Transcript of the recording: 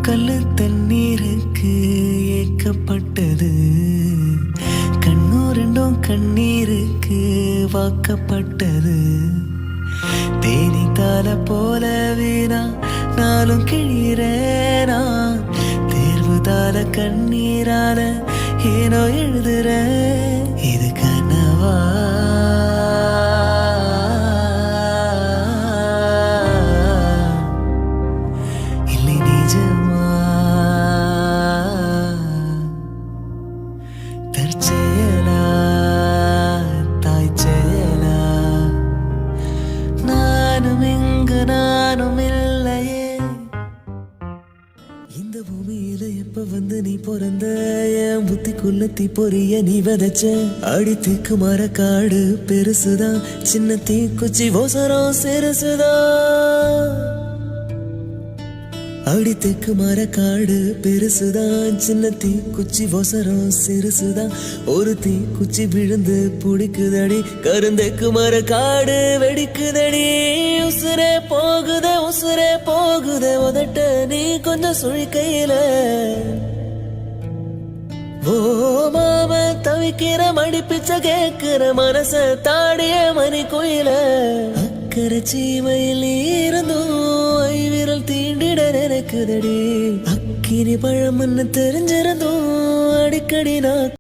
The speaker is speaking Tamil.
கல்லு தண்ணீருக்கு ஏக்கப்பட்டது, கண்ணு ரெண்டும் கண்ணீருக்கு வாக்கப்பட்டது. தேனித்தால போலவே நாளும் கிழிறேனா, தேர்வுதால கண்ணீரால ஏனோ எழுதுற. இது கனவா இல்லை நிஜமா, தற்செயலா தாய் செயலா, நானும் இங்கு நானும் இல்லையே. இந்த பூமியில எப்ப வந்து நீ பிறந்த, என் புத்திக்குள்ள தீ பொறிய நீ விதைச்ச. அடித்துக்கு மரக்காடு பெருசுதான், சின்ன தீக்குச்சி ஓசரம் சிறுசுதான். அடித்துக்கு மரக்காடு பெருசுதான், சின்ன தீக்குச்சி ஓசரம் சிறுசுதான். ஒரு தீக்குச்சி விழுந்து புடிக்குதடி, கருந்தைக்கு மரக்காடு வெடிக்குதடி. உசுரே போகுதே உதட்ட நீ கொஞ்சம் சுழிக்கையில. ஓ மாம தவிக்கிற மடி பிச்சை கேட்கிற மனச தாடிய மணி கோயில. அக்கறை சீமையில் இருந்தும் விரல் தீண்டிட நினைக்குதடி, அக்கினி பழம்னு தெரிஞ்சிருந்தும் அடிக்கடி நான்